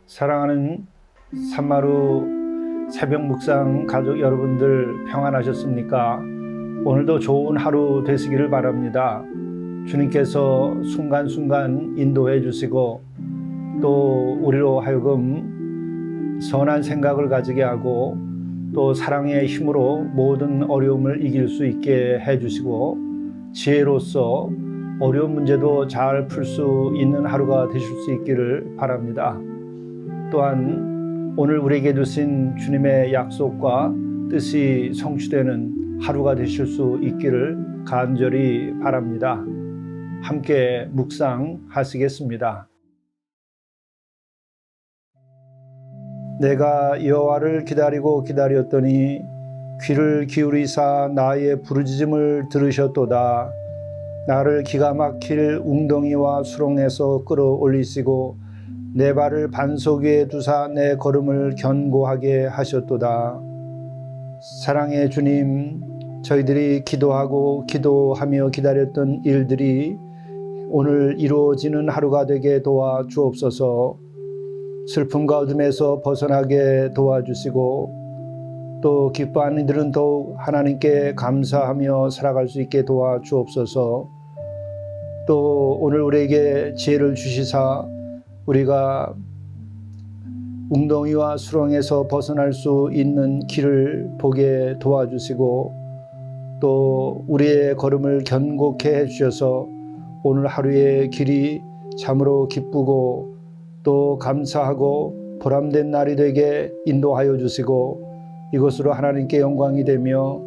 사랑하는 산마루 새벽 묵상 가족 여러분들 평안하셨습니까? 오늘도 좋은 하루 되시기를 바랍니다. 주님께서 순간순간 인도해 주시고 또 우리로 하여금 선한 생각을 가지게 하고 또 사랑의 힘으로 모든 어려움을 이길 수 있게 해주시고 지혜로서 어려운 문제도 잘 풀 수 있는 하루가 되실 수 있기를 바랍니다. 또한 오늘 우리에게 주신 주님의 약속과 뜻이 성취되는 하루가 되실 수 있기를 간절히 바랍니다. 함께 묵상하시겠습니다. 내가 여호와를 기다리고 기다렸더니 귀를 기울이사 나의 부르짖음을 들으셨도다. 나를 기가 막힐 웅덩이와 수렁에서 끌어올리시고 내 발을 반석 위에 두사 내 걸음을 견고하게 하셨도다. 사랑의 주님, 저희들이 기도하고 기도하며 기다렸던 일들이 오늘 이루어지는 하루가 되게 도와 주옵소서. 슬픔과 어둠에서 벗어나게 도와주시고 또 기뻐하는 이들은 더욱 하나님께 감사하며 살아갈 수 있게 도와 주옵소서. 또 오늘 우리에게 지혜를 주시사 우리가 웅덩이와 수렁에서 벗어날 수 있는 길을 보게 도와주시고 또 우리의 걸음을 견고케 해주셔서 오늘 하루의 길이 참으로 기쁘고 또 감사하고 보람된 날이 되게 인도하여 주시고 이것으로 하나님께 영광이 되며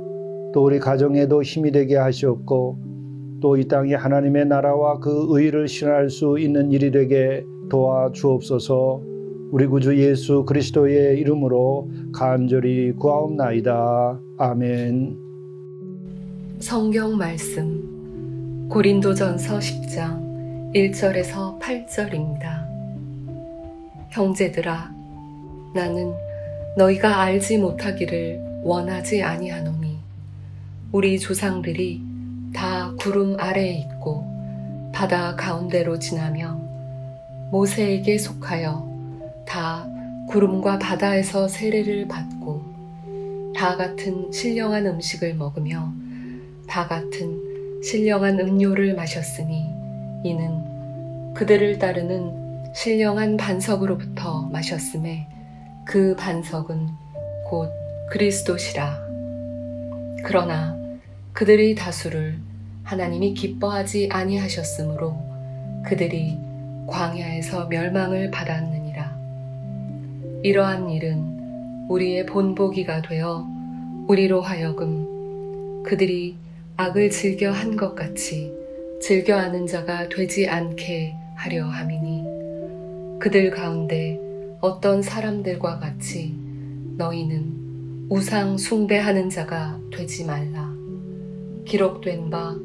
또 우리 가정에도 힘이 되게 하시옵고 또 이 땅에 하나님의 나라와 그 의를 실현할 수 있는 일이 되게 도와주옵소서. 우리 구주 예수 그리스도의 이름으로 간절히 구하옵나이다. 아멘. 성경 말씀 고린도전서 10장 1절에서 8절입니다. 형제들아, 나는 너희가 알지 못하기를 원하지 아니하노니 우리 조상들이 다 구름 아래에 있고 바다 가운데로 지나며 모세에게 속하여 다 구름과 바다에서 세례를 받고 다 같은 신령한 음식을 먹으며 다 같은 신령한 음료를 마셨으니 이는 그들을 따르는 신령한 반석으로부터 마셨음에 그 반석은 곧 그리스도시라. 그러나 그들의 다수를 하나님이 기뻐하지 아니하셨으므로 그들이 광야에서 멸망을 받았느니라. 이러한 일은 우리의 본보기가 되어 우리로 하여금 그들이 악을 즐겨 한 것 같이 즐겨하는 자가 되지 않게 하려 함이니 그들 가운데 어떤 사람들과 같이 너희는 우상 숭배하는 자가 되지 말라. 기록된 바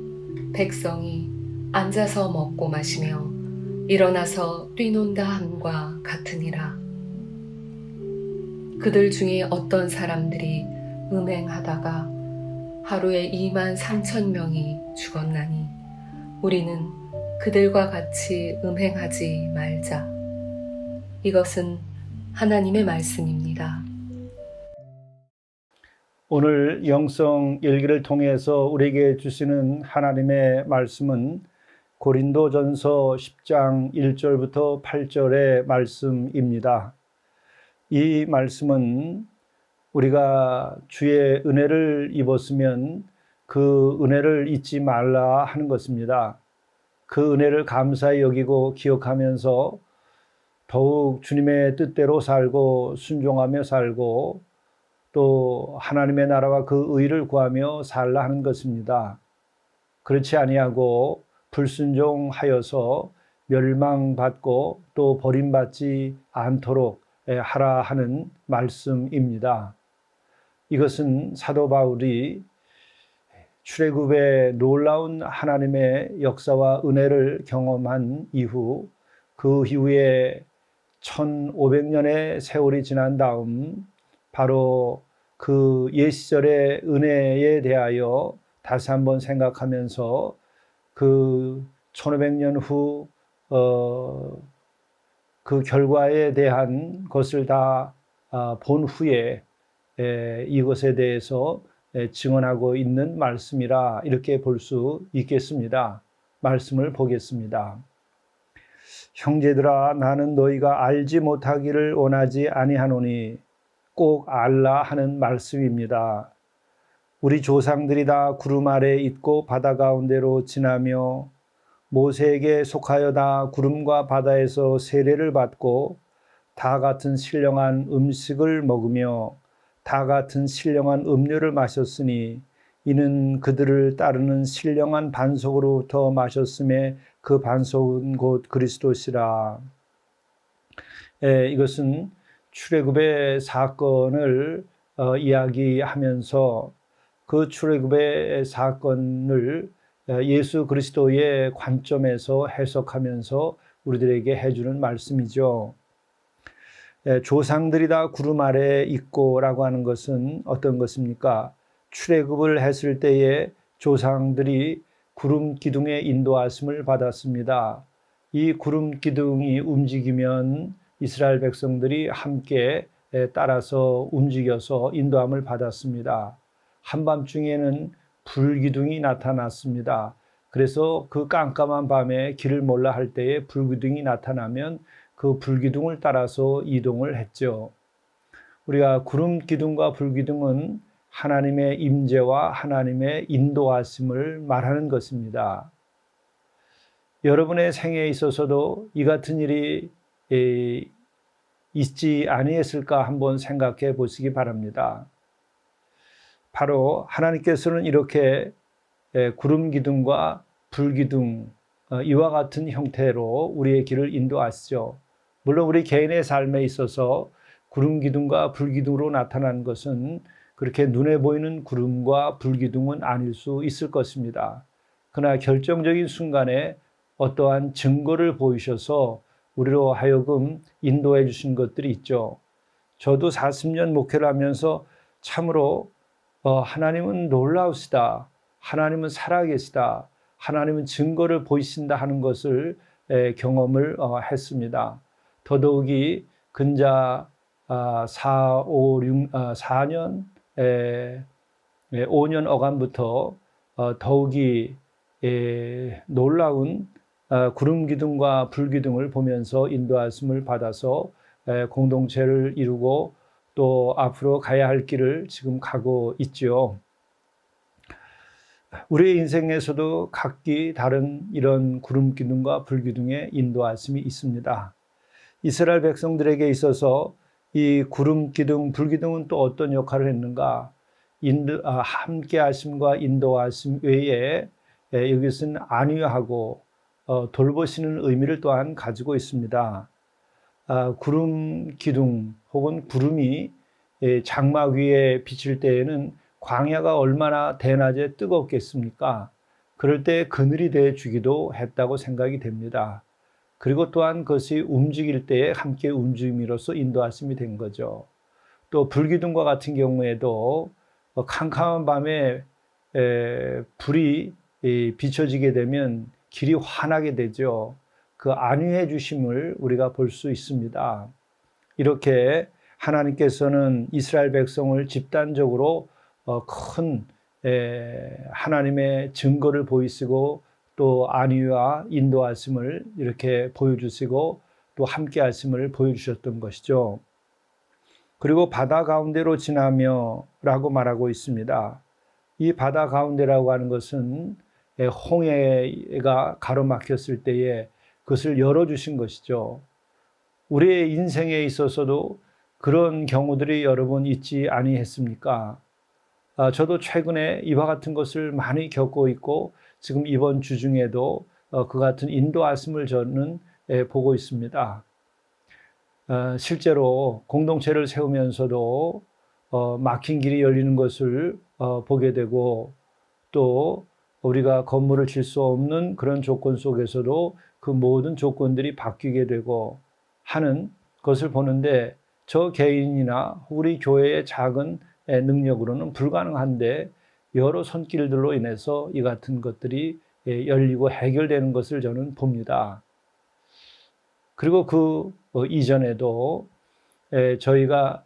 백성이 앉아서 먹고 마시며 일어나서 뛰논다 함과 같으니라. 그들 중에 어떤 사람들이 음행하다가 하루에 23,000명이 죽었나니 우리는 그들과 같이 음행하지 말자. 이것은 하나님의 말씀입니다. 오늘 영성 일기를 통해서 우리에게 주시는 하나님의 말씀은 고린도전서 10장 1절부터 8절의 말씀입니다. 이 말씀은 우리가 주의 은혜를 입었으면 그 은혜를 잊지 말라 하는 것입니다. 그 은혜를 감사히 여기고 기억하면서 더욱 주님의 뜻대로 살고 순종하며 살고 또 하나님의 나라와 그 의를 구하며 살라 하는 것입니다. 그렇지 아니하고 불순종하여서 멸망받고 또 버림받지 않도록 하라 하는 말씀입니다. 이것은 사도 바울이 출애굽의 놀라운 하나님의 역사와 은혜를 경험한 이후 그 이후에 1500년의 세월이 지난 다음 바로 그 옛 시절의 은혜에 대하여 다시 한번 생각하면서 그 1500년 후 그 결과에 대한 것을 다 본 후에 이것에 대해서 증언하고 있는 말씀이라 이렇게 볼 수 있겠습니다. 말씀을 보겠습니다. 형제들아, 나는 너희가 알지 못하기를 원하지 아니하노니 꼭 알라 하는 말씀입니다. 우리 조상들이 다 구름 아래 있고 바다 가운데로 지나며 모세에게 속하여 다 구름과 바다에서 세례를 받고 다 같은 신령한 음식을 먹으며 다 같은 신령한 음료를 마셨으니 이는 그들을 따르는 신령한 반석으로부터 마셨음에 그 반석은 곧 그리스도시라. 이것은 출애굽의 사건을 이야기하면서 그 출애굽의 사건을 예수 그리스도의 관점에서 해석하면서 우리들에게 해주는 말씀이죠. 조상들이 다 구름 아래에 있고라고 하는 것은 어떤 것입니까? 출애굽을 했을 때에 조상들이 구름 기둥의 인도하심을 받았습니다. 이 구름 기둥이 움직이면 이스라엘 백성들이 함께 따라서 움직여서 인도함을 받았습니다. 한밤중에는 불기둥이 나타났습니다. 그래서 그 깜깜한 밤에 길을 몰라 할 때에 불기둥이 나타나면 그 불기둥을 따라서 이동을 했죠. 우리가 구름 기둥과 불기둥은 하나님의 임재와 하나님의 인도하심을 말하는 것입니다. 여러분의 생애에 있어서도 이 같은 일이 있지 아니했을까 한번 생각해 보시기 바랍니다. 바로 하나님께서는 이렇게 구름 기둥과 불기둥 이와 같은 형태로 우리의 길을 인도하시죠. 물론 우리 개인의 삶에 있어서 구름 기둥과 불기둥으로 나타난 것은 그렇게 눈에 보이는 구름과 불기둥은 아닐 수 있을 것입니다. 그러나 결정적인 순간에 어떠한 증거를 보이셔서 우리로 하여금 인도해 주신 것들이 있죠. 저도 40년 목회를 하면서 참으로 하나님은 놀라우시다. 하나님은 살아계시다. 하나님은 증거를 보이신다 하는 것을 경험을 했습니다. 더더욱이 근자 4년 5년 어간부터 더욱이 놀라운 구름 기둥과 불 기둥을 보면서 인도하심을 받아서 공동체를 이루고 또 앞으로 가야 할 길을 지금 가고 있죠. 우리의 인생에서도 각기 다른 이런 구름 기둥과 불 기둥의 인도하심이 있습니다. 이스라엘 백성들에게 있어서 이 구름 기둥, 불 기둥은 또 어떤 역할을 했는가? 함께 하심과 인도하심 외에 여기서는 안위하고 돌보시는 의미를 또한 가지고 있습니다. 구름 기둥 혹은 구름이 장막 위에 비칠 때에는 광야가 얼마나 대낮에 뜨겁겠습니까? 그럴 때 그늘이 되어 주기도 했다고 생각이 됩니다. 그리고 또한 그것이 움직일 때에 함께 움직임으로써 인도하심이 된 거죠. 또 불기둥과 같은 경우에도 캄캄한 밤에 불이 비춰지게 되면 길이 환하게 되죠. 그 안위해 주심을 우리가 볼 수 있습니다. 이렇게 하나님께서는 이스라엘 백성을 집단적으로 큰 하나님의 증거를 보이시고 또 안위와 인도하심을 이렇게 보여주시고 또 함께 하심을 보여주셨던 것이죠. 그리고 바다 가운데로 지나며 라고 말하고 있습니다. 이 바다 가운데라고 하는 것은 홍해가 가로막혔을 때에 그것을 열어주신 것이죠. 우리의 인생에 있어서도 그런 경우들이 여러 번 있지 아니했습니까? 저도 최근에 이와 같은 것을 많이 겪고 있고 지금 이번 주 중에도 그 같은 인도하심을 저는 보고 있습니다. 실제로 공동체를 세우면서도 막힌 길이 열리는 것을 보게 되고, 또 우리가 건물을 질 수 없는 그런 조건 속에서도 그 모든 조건들이 바뀌게 되고 하는 것을 보는데, 저 개인이나 우리 교회의 작은 능력으로는 불가능한데 여러 손길들로 인해서 이 같은 것들이 열리고 해결되는 것을 저는 봅니다. 그리고 그 이전에도 저희가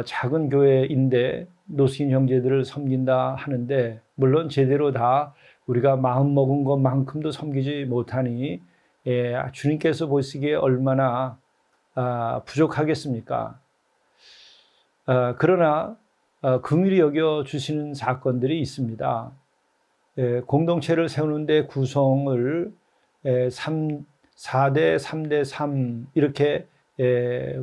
작은 교회인데 노숙인 형제들을 섬긴다 하는데, 물론 제대로 다 우리가 마음먹은 것만큼도 섬기지 못하니 주님께서 보시기에 얼마나 부족하겠습니까? 그러나 긍휼히 여겨주시는 사건들이 있습니다. 공동체를 세우는데 구성을 4대 3대 3 이렇게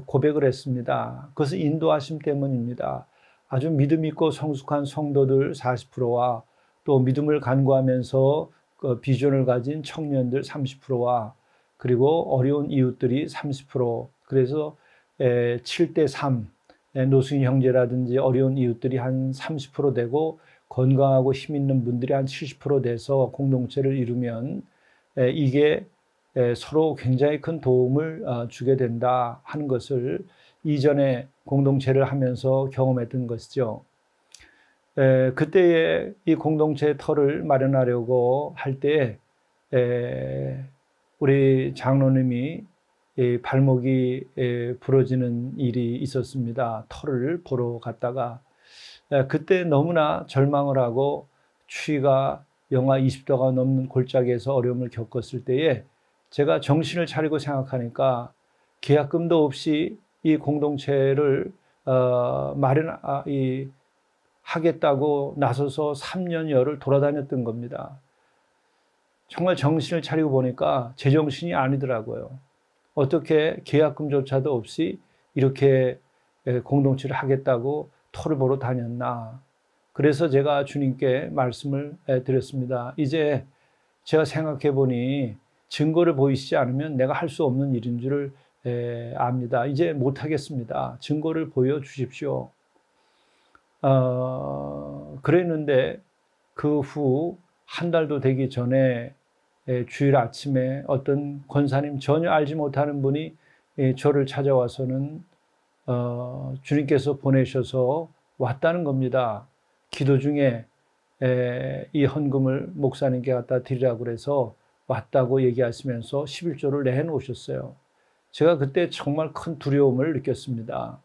고백을 했습니다. 그것은 인도하심 때문입니다. 아주 믿음 있고 성숙한 성도들 40%와 또 믿음을 간구하면서 비전을 가진 청년들 30%와 그리고 어려운 이웃들이 30%, 그래서 7대 3, 노숙인 형제라든지 어려운 이웃들이 한 30% 되고 건강하고 힘 있는 분들이 한 70% 돼서 공동체를 이루면 이게 서로 굉장히 큰 도움을 주게 된다 하는 것을 이전에 공동체를 하면서 경험했던 것이죠. 그때의 이 공동체의 터를 마련하려고 할 때에 우리 장로님이 발목이 부러지는 일이 있었습니다. 터를 보러 갔다가 그때 너무나 절망을 하고 추위가 영하 20도가 넘는 골짜기에서 어려움을 겪었을 때에 제가 정신을 차리고 생각하니까 계약금도 없이 이 공동체를 하겠다고 나서서 3년여를 돌아다녔던 겁니다. 정말 정신을 차리고 보니까 제정신이 아니더라고요. 어떻게 계약금조차도 없이 이렇게 공동체를 하겠다고 토를 보러 다녔나. 그래서 제가 주님께 말씀을 드렸습니다. 이제 제가 생각해 보니 증거를 보이시지 않으면 내가 할 수 없는 일인 줄을 압니다. 이제 못하겠습니다. 증거를 보여주십시오. 그랬는데 그 후 한 달도 되기 전에 주일 아침에 어떤 권사님, 전혀 알지 못하는 분이 저를 찾아와서는 주님께서 보내셔서 왔다는 겁니다. 기도 중에 이 헌금을 목사님께 갖다 드리라고 그래서 왔다고 얘기하시면서 11조를 내놓으셨어요. 제가 그때 정말 큰 두려움을 느꼈습니다.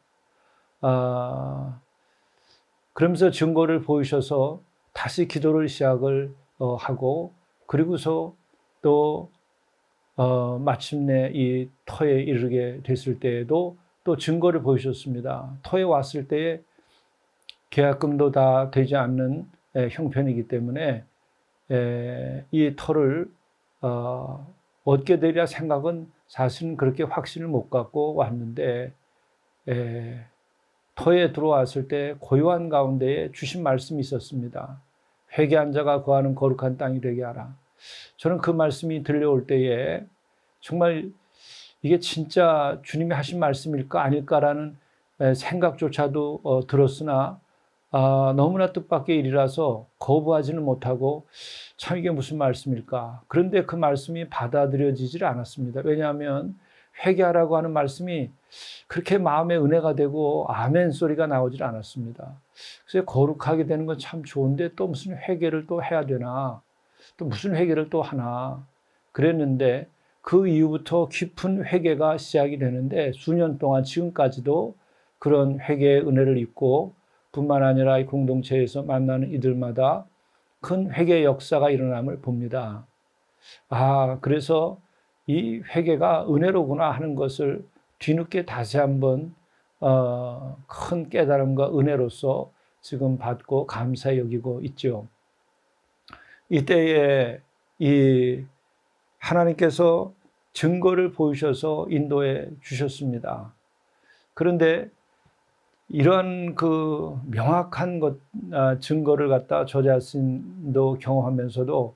그러면서 증거를 보이셔서 다시 기도를 시작을 하고, 그리고서 또 마침내 이 터에 이르게 됐을 때에도 또 증거를 보이셨습니다. 터에 왔을 때에 계약금도 다 되지 않는 형편이기 때문에 이 터를 얻게 되리라 생각은 사실은 그렇게 확신을 못 갖고 왔는데, 터에 들어왔을 때 고요한 가운데에 주신 말씀이 있었습니다. 회개한 자가 거하는 거룩한 땅이 되게 하라. 저는 그 말씀이 들려올 때에 정말 이게 진짜 주님이 하신 말씀일까 아닐까라는 생각조차도 들었으나 너무나 뜻밖의 일이라서 거부하지는 못하고 참 이게 무슨 말씀일까. 그런데 그 말씀이 받아들여지질 않았습니다. 왜냐하면 회개하라고 하는 말씀이 그렇게 마음에 은혜가 되고 아멘 소리가 나오질 않았습니다. 그래서 거룩하게 되는 건 참 좋은데 또 무슨 회개를 또 해야 되나, 또 무슨 회개를 또 하나 그랬는데, 그 이후부터 깊은 회개가 시작이 되는데 수년 동안 지금까지도 그런 회개의 은혜를 입고 뿐만 아니라 이 공동체에서 만나는 이들마다 큰 회개 역사가 일어남을 봅니다. 그래서 이 회개가 은혜로구나 하는 것을 뒤늦게 다시 한번 큰 깨달음과 은혜로서 지금 받고 감사히 여기고 있죠. 이때에 이 하나님께서 증거를 보이셔서 인도해 주셨습니다. 그런데 이러한 그 명확한 증거를 갖다 저 자신도 경험하면서도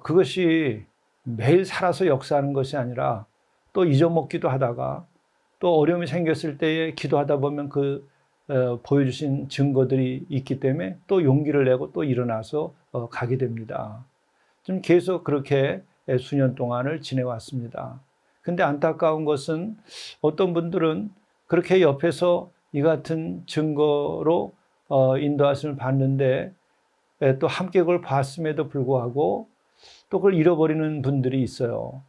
그것이 매일 살아서 역사하는 것이 아니라 또 잊어먹기도 하다가 또 어려움이 생겼을 때에 기도하다 보면 보여주신 증거들이 있기 때문에 또 용기를 내고 또 일어나서 가게 됩니다. 좀 계속 그렇게 수년 동안을 지내왔습니다. 근데 안타까운 것은 어떤 분들은 그렇게 옆에서 이 같은 증거로 인도하심을 받는데 또 함께 그걸 봤음에도 불구하고 또 그걸 잃어버리는 분들이 있어요.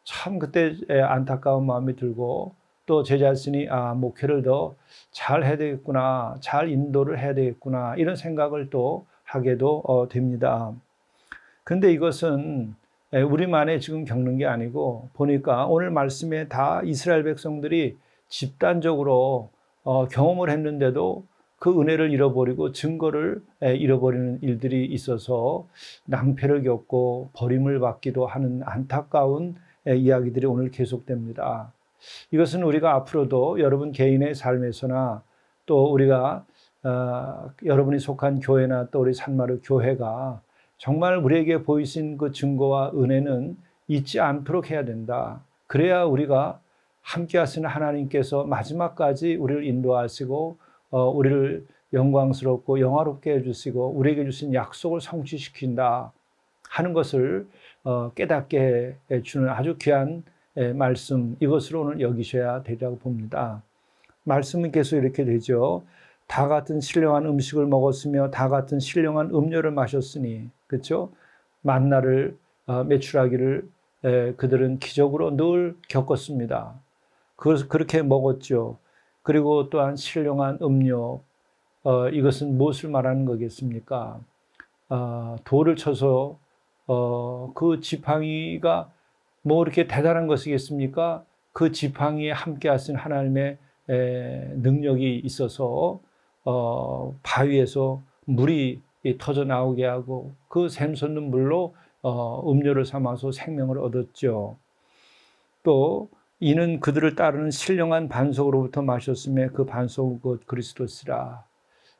참 그때 안타까운 마음이 들고 또 제 자신이 목회를 더 잘 해야 되겠구나, 잘 인도를 해야 되겠구나 이런 생각을 또 하게도 됩니다. 근데 이것은 우리만의 지금 겪는 게 아니고 보니까 오늘 말씀에 다 이스라엘 백성들이 집단적으로 경험을 했는데도 그 은혜를 잃어버리고 증거를 잃어버리는 일들이 있어서 낭패를 겪고 버림을 받기도 하는 안타까운 이야기들이 오늘 계속됩니다. 이것은 우리가 앞으로도 여러분 개인의 삶에서나 또 우리가 여러분이 속한 교회나 또 우리 산마루 교회가 정말 우리에게 보이신 그 증거와 은혜는 잊지 않도록 해야 된다. 그래야 우리가 함께 하시는 하나님께서 마지막까지 우리를 인도하시고 우리를 영광스럽고 영화롭게 해주시고 우리에게 주신 약속을 성취시킨다 하는 것을 깨닫게 해주는 아주 귀한 말씀, 이것으로 오늘 여기셔야 되리라고 봅니다. 말씀은 계속 이렇게 되죠. 다 같은 신령한 음식을 먹었으며 다 같은 신령한 음료를 마셨으니, 그렇죠? 만나를 매출하기를 그들은 기적으로 늘 겪었습니다. 그것을 그렇게 먹었죠. 그리고 또한 신령한 음료, 이것은 무엇을 말하는 거겠습니까? 돌을 쳐서 그 지팡이가 뭐 이렇게 대단한 것이겠습니까? 그 지팡이에 함께 하신 하나님의 능력이 있어서 바위에서 물이 터져 나오게 하고 그 샘솟는 물로 음료를 삼아서 생명을 얻었죠. 또 이는 그들을 따르는 신령한 반석으로부터 마셨으며 그 반석은 곧 그리스도시라.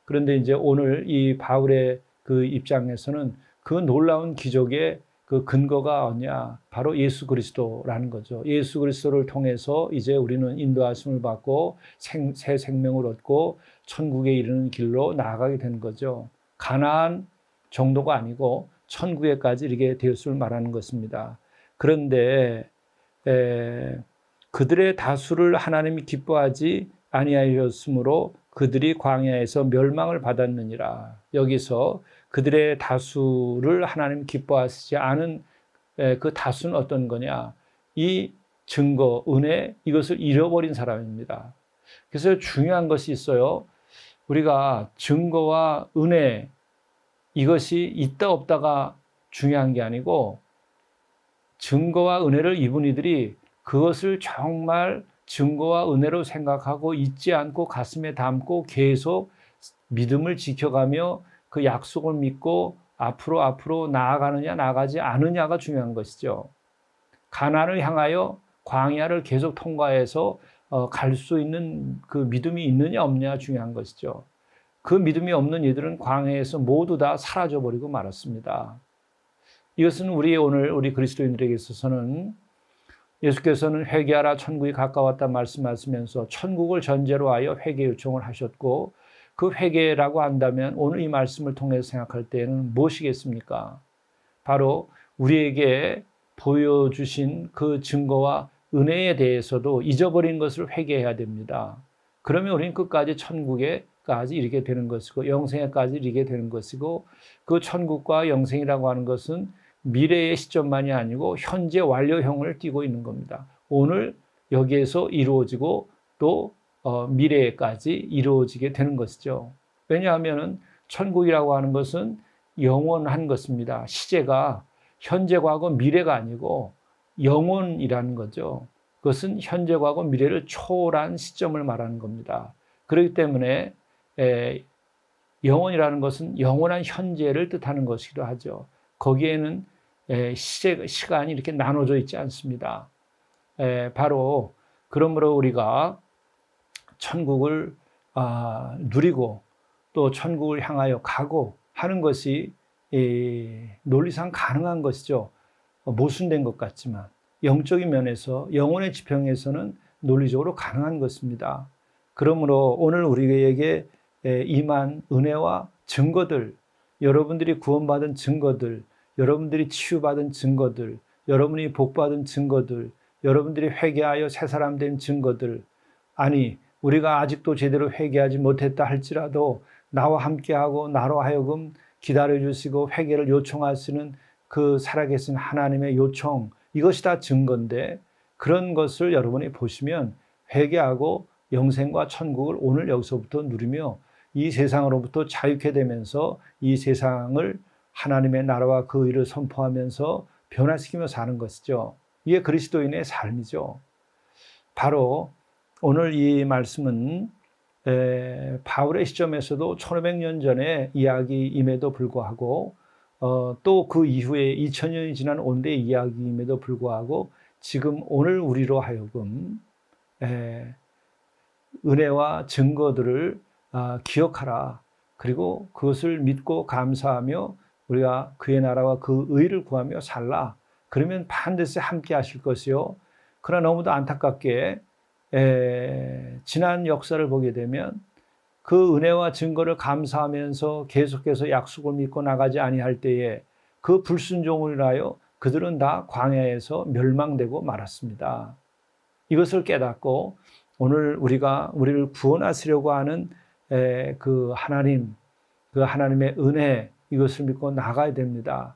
그런데 이제 오늘 이 바울의 그 입장에서는 그 놀라운 기적의 그 근거가 뭐냐? 바로 예수 그리스도라는 거죠. 예수 그리스도를 통해서 이제 우리는 인도하심을 받고 새 생명을 얻고 천국에 이르는 길로 나아가게 되는 거죠. 가나안 정도가 아니고 천국에까지 이르게 되었음을 말하는 것입니다. 그런데 그들의 다수를 하나님이 기뻐하지 아니하였으므로 그들이 광야에서 멸망을 받았느니라. 여기서 그들의 다수를 하나님 기뻐하시지 않은 그 다수는 어떤 거냐? 이 증거, 은혜, 이것을 잃어버린 사람입니다. 그래서 중요한 것이 있어요. 우리가 증거와 은혜, 이것이 있다 없다가 중요한 게 아니고 증거와 은혜를 입은 이들이 그것을 정말 증거와 은혜로 생각하고 잊지 않고 가슴에 담고 계속 믿음을 지켜가며 그 약속을 믿고 앞으로 나아가느냐 나아가지 않느냐가 중요한 것이죠. 가나안을 향하여 광야를 계속 통과해서 갈 수 있는 그 믿음이 있느냐 없느냐 중요한 것이죠. 그 믿음이 없는 이들은 광야에서 모두 다 사라져버리고 말았습니다. 이것은 오늘 우리 그리스도인들에게 있어서는 예수께서는 회개하라 천국이 가까웠다 말씀하시면서 천국을 전제로 하여 회개 요청을 하셨고 그 회개라고 한다면 오늘 이 말씀을 통해서 생각할 때에는 무엇이겠습니까? 바로 우리에게 보여주신 그 증거와 은혜에 대해서도 잊어버린 것을 회개해야 됩니다. 그러면 우리는 끝까지 천국에까지 이르게 되는 것이고 영생에까지 이르게 되는 것이고 그 천국과 영생이라고 하는 것은 미래의 시점만이 아니고 현재 완료형을 띠고 있는 겁니다. 오늘 여기에서 이루어지고 또 미래에까지 이루어지게 되는 것이죠. 왜냐하면 천국이라고 하는 것은 영원한 것입니다. 시제가 현재, 과거, 미래가 아니고 영원이라는 거죠. 그것은 현재, 과거, 미래를 초월한 시점을 말하는 겁니다. 그렇기 때문에 영원이라는 것은 영원한 현재를 뜻하는 것이기도 하죠. 거기에는 시간이 이렇게 나눠져 있지 않습니다. 바로 그러므로 우리가 천국을 누리고 또 천국을 향하여 가고 하는 것이 논리상 가능한 것이죠. 모순된 것 같지만 영적인 면에서 영혼의 지평에서는 논리적으로 가능한 것입니다. 그러므로 오늘 우리에게 임한 은혜와 증거들, 여러분들이 구원받은 증거들, 여러분들이 치유받은 증거들, 여러분이 복받은 증거들, 여러분들이 회개하여 새 사람 된 증거들, 아니 우리가 아직도 제대로 회개하지 못했다 할지라도 나와 함께하고 나로 하여금 기다려주시고 회개를 요청하시는 그 살아계신 하나님의 요청, 이것이 다 증거인데 그런 것을 여러분이 보시면 회개하고 영생과 천국을 오늘 여기서부터 누리며 이 세상으로부터 자유케 되면서 이 세상을 하나님의 나라와 그 의를 선포하면서 변화시키며 사는 것이죠. 이게 그리스도인의 삶이죠. 바로 오늘 이 말씀은 바울의 시점에서도 1500년 전의 이야기임에도 불구하고 또 그 이후에 2000년이 지난 온대의 이야기임에도 불구하고 지금 오늘 우리로 하여금 은혜와 증거들을 기억하라. 그리고 그것을 믿고 감사하며 우리가 그의 나라와 그 의를 구하며 살라. 그러면 반드시 함께 하실 것이요. 그러나 너무도 안타깝게 지난 역사를 보게 되면 그 은혜와 증거를 감사하면서 계속해서 약속을 믿고 나가지 아니할 때에 그 불순종을 인하여 그들은 다 광야에서 멸망되고 말았습니다. 이것을 깨닫고 오늘 우리가 우리를 구원하시려고 하는 그 하나님, 그 하나님의 은혜, 이것을 믿고 나가야 됩니다.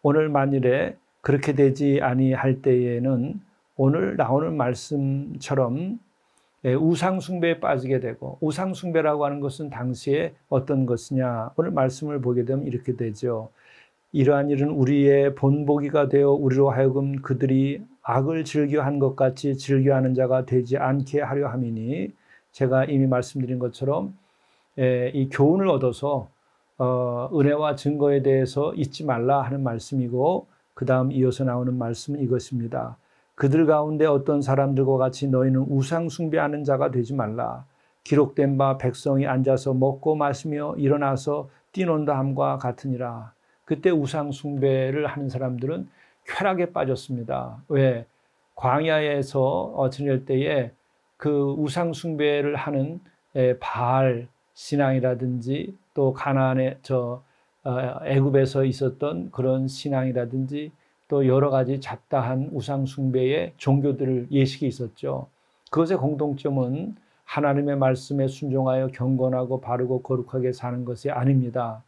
오늘 만일에 그렇게 되지 아니할 때에는 오늘 나오는 말씀처럼 우상숭배에 빠지게 되고, 우상숭배라고 하는 것은 당시에 어떤 것이냐, 오늘 말씀을 보게 되면 이렇게 되죠. 이러한 일은 우리의 본보기가 되어 우리로 하여금 그들이 악을 즐겨한 것 같이 즐겨하는 자가 되지 않게 하려 함이니, 제가 이미 말씀드린 것처럼 이 교훈을 얻어서 은혜와 증거에 대해서 잊지 말라 하는 말씀이고, 그 다음 이어서 나오는 말씀은 이것입니다. 그들 가운데 어떤 사람들과 같이 너희는 우상 숭배하는 자가 되지 말라. 기록된 바 백성이 앉아서 먹고 마시며 일어나서 뛰논다 함과 같으니라. 그때 우상 숭배를 하는 사람들은 쾌락에 빠졌습니다. 왜? 광야에서 지낼 때에 그 우상 숭배를 하는 바알 신앙이라든지 또 가나안의 애굽에서 있었던 그런 신앙이라든지 또 여러 가지 잡다한 우상 숭배의 종교들 예식이 있었죠. 그것의 공통점은 하나님의 말씀에 순종하여 경건하고 바르고 거룩하게 사는 것이 아닙니다.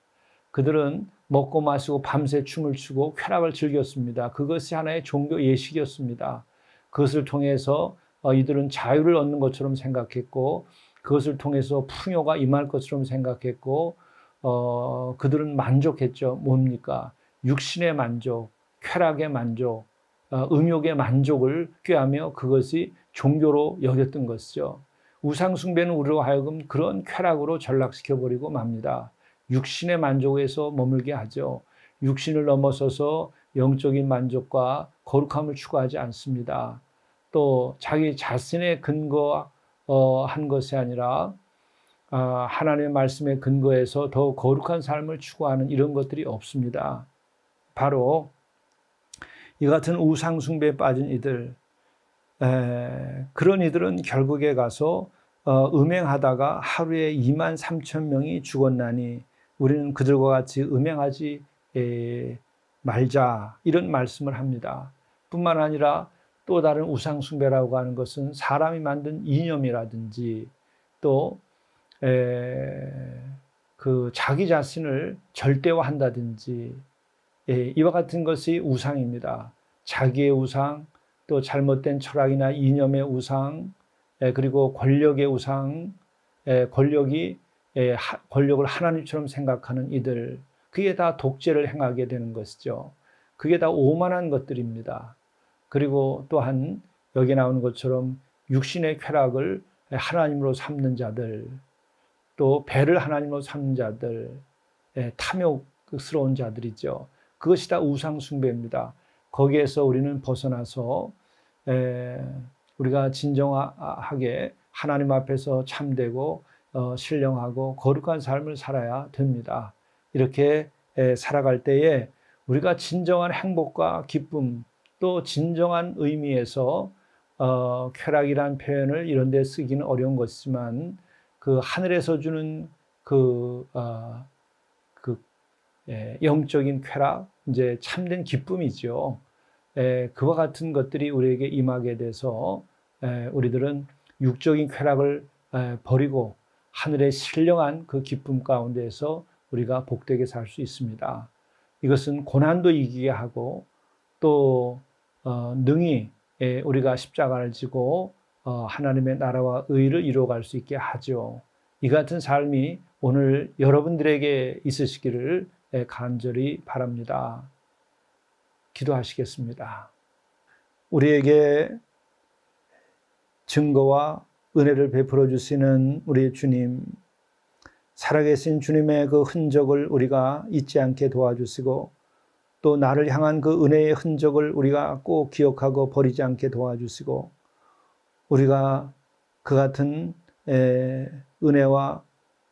그들은 먹고 마시고 밤새 춤을 추고 쾌락을 즐겼습니다. 그것이 하나의 종교 예식이었습니다. 그것을 통해서 이들은 자유를 얻는 것처럼 생각했고, 그것을 통해서 풍요가 임할 것처럼 생각했고, 그들은 만족했죠. 뭡니까? 육신의 만족, 쾌락의 만족, 음욕의 만족을 꾀하며 그것이 종교로 여겼던 것이죠. 우상숭배는 우리로 하여금 그런 쾌락으로 전락시켜버리고 맙니다. 육신의 만족에서 머물게 하죠. 육신을 넘어서서 영적인 만족과 거룩함을 추구하지 않습니다. 또 자기 자신의 근거한 것이 아니라 하나님의 말씀에 근거해서 더 거룩한 삶을 추구하는 이런 것들이 없습니다. 바로 이 같은 우상 숭배에 빠진 이들, 그런 이들은 결국에 가서 음행하다가 하루에 23,000명이 죽었나니 우리는 그들과 같이 음행하지 말자, 이런 말씀을 합니다. 뿐만 아니라 또 다른 우상 숭배라고 하는 것은 사람이 만든 이념이라든지 또 그 자기 자신을 절대화한다든지 이와 같은 것이 우상입니다. 자기의 우상, 또 잘못된 철학이나 이념의 우상, 그리고 권력의 우상, 권력을 하나님처럼 생각하는 이들, 그게 다 독재를 행하게 되는 것이죠. 그게 다 오만한 것들입니다. 그리고 또한 여기 나오는 것처럼 육신의 쾌락을 하나님으로 삼는 자들, 또 배를 하나님으로 삼는 자들, 탐욕스러운 자들이죠. 그것이 다 우상 숭배입니다. 거기에서 우리는 벗어나서 우리가 진정하게 하나님 앞에서 참되고 신령하고 거룩한 삶을 살아야 됩니다. 이렇게 살아갈 때에 우리가 진정한 행복과 기쁨 또 진정한 의미에서 쾌락이란 표현을 이런 데 쓰기는 어려운 것이지만 그 하늘에서 주는 영적인 쾌락, 이제 참된 기쁨이죠. 그와 같은 것들이 우리에게 임하게 돼서 우리들은 육적인 쾌락을 버리고 하늘의 신령한 그 기쁨 가운데에서 우리가 복되게 살 수 있습니다. 이것은 고난도 이기게 하고 또 능히 우리가 십자가를 지고 하나님의 나라와 의를 이루어갈 수 있게 하죠. 이 같은 삶이 오늘 여러분들에게 있으시기를 간절히 바랍니다. 기도하시겠습니다. 우리에게 증거와 은혜를 베풀어 주시는 우리 주님, 살아계신 주님의 그 흔적을 우리가 잊지 않게 도와주시고 또 나를 향한 그 은혜의 흔적을 우리가 꼭 기억하고 버리지 않게 도와주시고 우리가 그 같은 은혜와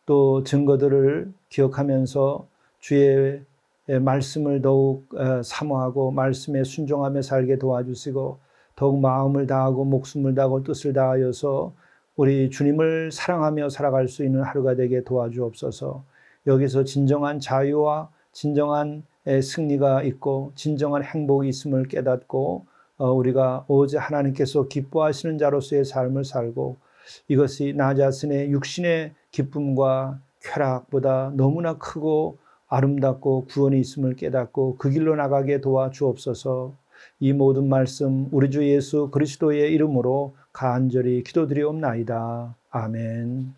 또 증거들을 기억하면서 주의 말씀을 더욱 사모하고 말씀에 순종하며 살게 도와주시고 더욱 마음을 다하고 목숨을 다하고 뜻을 다하여서 우리 주님을 사랑하며 살아갈 수 있는 하루가 되게 도와주옵소서. 여기서 진정한 자유와 진정한 승리가 있고 진정한 행복이 있음을 깨닫고 우리가 오직 하나님께서 기뻐하시는 자로서의 삶을 살고 이것이 나 자신의 육신의 기쁨과 쾌락보다 너무나 크고 아름답고 구원이 있음을 깨닫고 그 길로 나가게 도와주옵소서. 이 모든 말씀 우리 주 예수 그리스도의 이름으로 간절히 기도드리옵나이다. 아멘.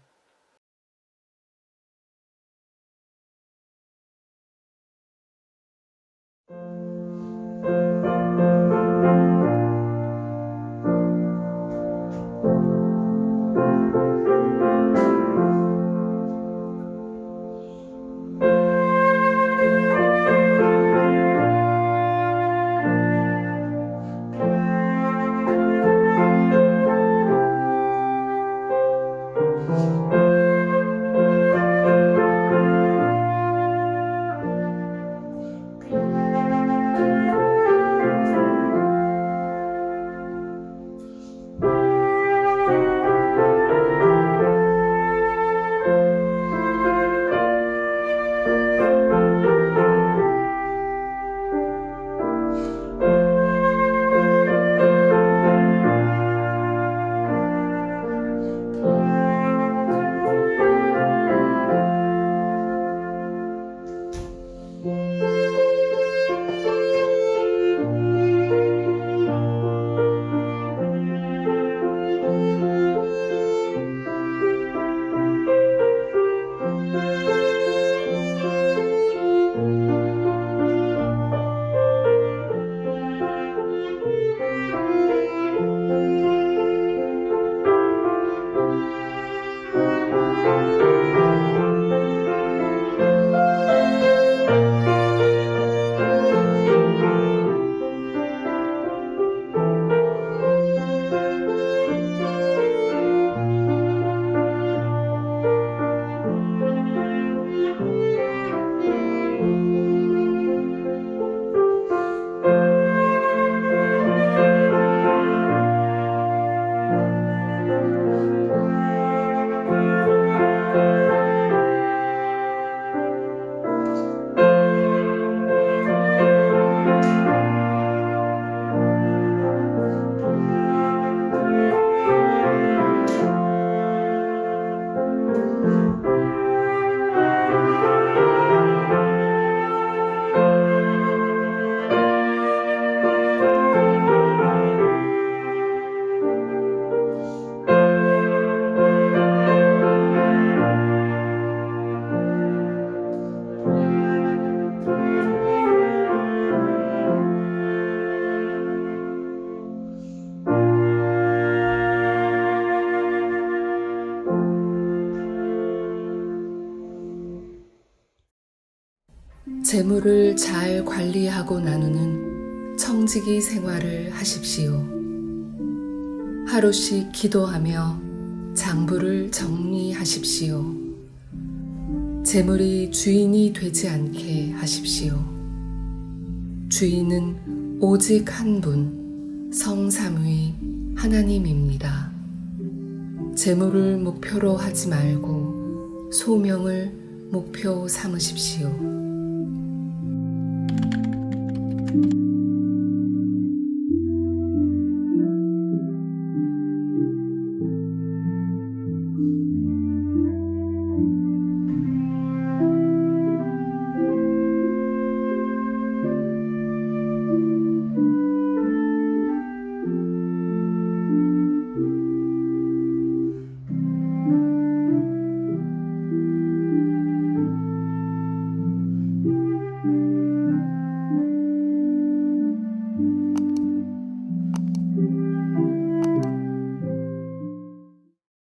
재물을 잘 관리하고 나누는 청지기 생활을 하십시오. 하루씩 기도하며 장부를 정리하십시오. 재물이 주인이 되지 않게 하십시오. 주인은 오직 한 분, 성삼위 하나님입니다. 재물을 목표로 하지 말고 소명을 목표 삼으십시오.